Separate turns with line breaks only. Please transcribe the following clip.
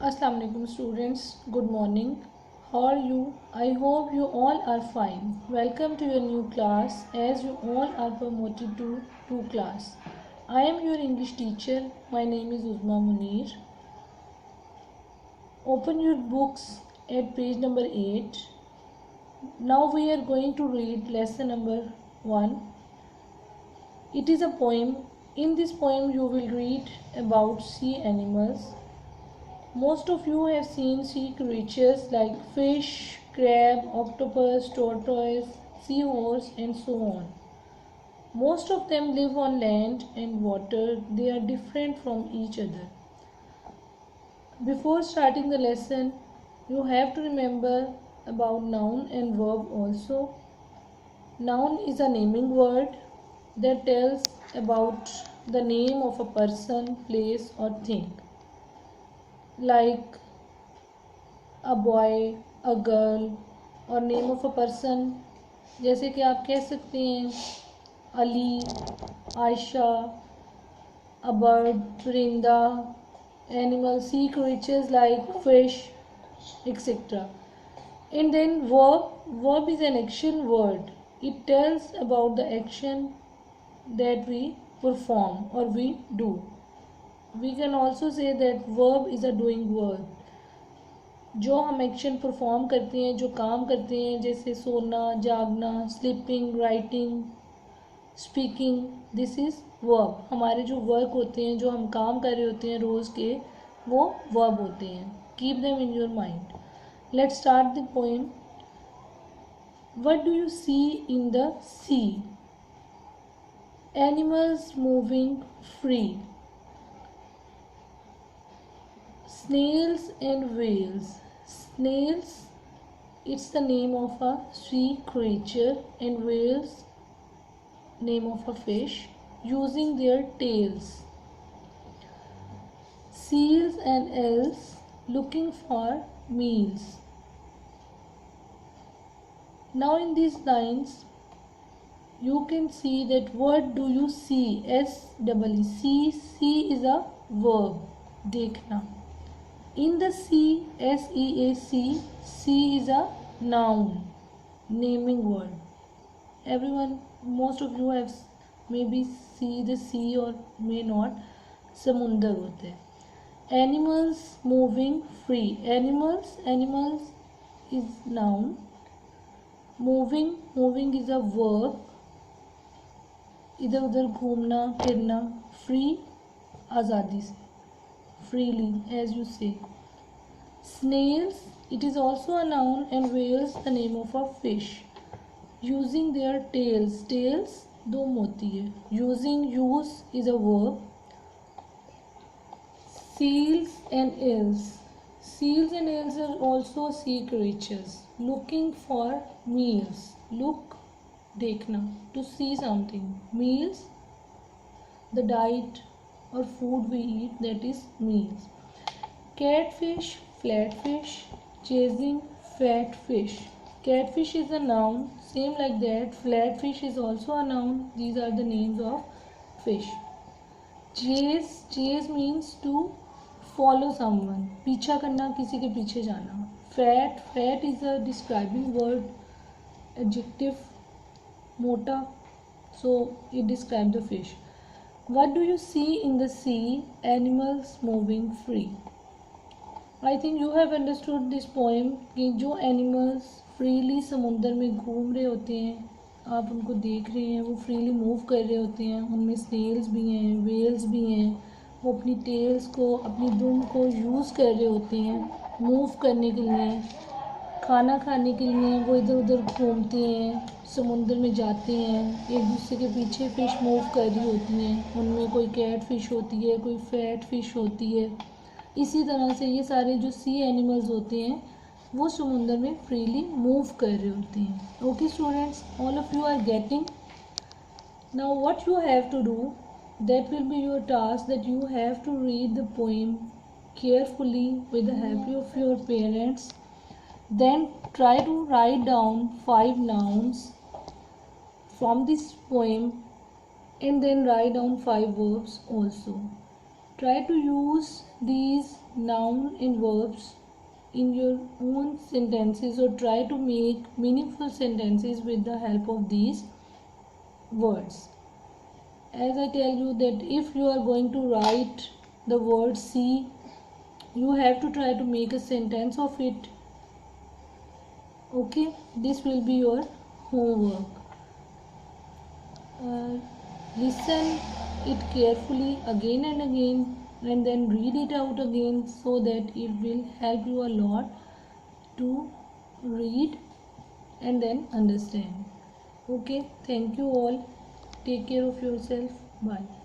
Assalamu alaikum students, good morning. How are you? I hope you all are fine. Welcome to your new class as you all are promoted to 2 class. I am your English teacher. My name is Uzma Munir. Open your books at page number 8. Now we are going to read lesson number 1. It is a poem. In this poem you will read about sea animals. Most of you have seen sea creatures like fish, crab, octopus, tortoise, seahorse and so on. Most of them live on land and water. They are different from each other. Before starting the lesson, you have to remember about noun and verb also. Noun is a naming word that tells about the name of a person, place or thing. Like a boy, a girl और name of a person जैसे कि आप कह सकते हैं Ali, Ayesha, a bird, परिंदा, animal, sea creatures like fish etc. And then verb is an action word. It tells about the action that we perform or we do. We can also say that verb is a doing word. जो हम action perform करते हैं, जो काम करते हैं, जैसे सोना, जागना, sleeping, writing, speaking, this is verb. हमारे जो वर्क होते हैं, जो हम काम कर रहे होते हैं रोज़ के, वो वर्ब होते हैं. Keep them in your mind. Let's start the poem. What do you see in the sea? Animals moving free. Snails and whales. Snails, it's the name of a sea creature, and whales, name of a fish, using their tails. Seals and elves looking for meals. Now in these lines, you can see that what do you see? S-E-E. See is a verb. देखना. In the sea, S-E-A-C, sea is a noun, naming word. Everyone, most of you have maybe see the sea or may not. समुंदर होते हैं. Animals moving free. Animals is noun. Moving is a verb. इधर उधर घूमना फिरना. Free, आज़ादी से. Freely, as you say. Snails, it is also a noun, and whales the name of a fish, using their tails. Tails दो मोती है. Using, use is a verb. Seals and eels. Seals and eels are also sea creatures, looking for meals. Look, देखना, to see something. Meals, the diet or food we eat, that is meals. Catfish, flatfish, chasing fat fish. Catfish is a noun, same like that. Flatfish is also a noun. These are the names of fish. Chase means to follow someone, पीछा करना, किसी के पीछे जाना. Fat is a describing word, adjective, मोटा, so it describes the fish. What do you see in the sea? Animals moving free. I think you have understood this poem कि जो animals freely समुंदर में घूम रहे होते हैं, आप उनको देख रहे हैं, वो freely move कर रहे होते हैं. उनमें snails भी हैं, whales भी हैं. वो अपनी tails को, अपनी दुम को यूज़ कर रहे होते हैं move करने के लिए. खाना खाने के लिए वो इधर उधर घूमते हैं, समुंदर में जाते हैं. एक दूसरे के पीछे फ़िश मूव कर रही होती हैं. उनमें कोई कैट फ़िश होती है, कोई फैट फ़िश होती है. इसी तरह से ये सारे जो सी एनिमल्स होते हैं वो समुंदर में फ्रीली मूव कर रहे होते हैं. Okay students, all of you are getting. Now what you have to do, that will be your task, that you have to read the poem carefully with the help of your parents. Then try to write down 5 nouns from this poem, and then write down 5 verbs also. Try to use these noun and verbs in your own sentences, or try to make meaningful sentences with the help of these words. As I tell you that if you are going to write the word see, you have to try to make a sentence of it. Okay, this will be your homework. uh, Listen it carefully again and again, and then read it out again, so that it will help you a lot to read and then understand. Okay, thank you all. Take care of yourself. Bye.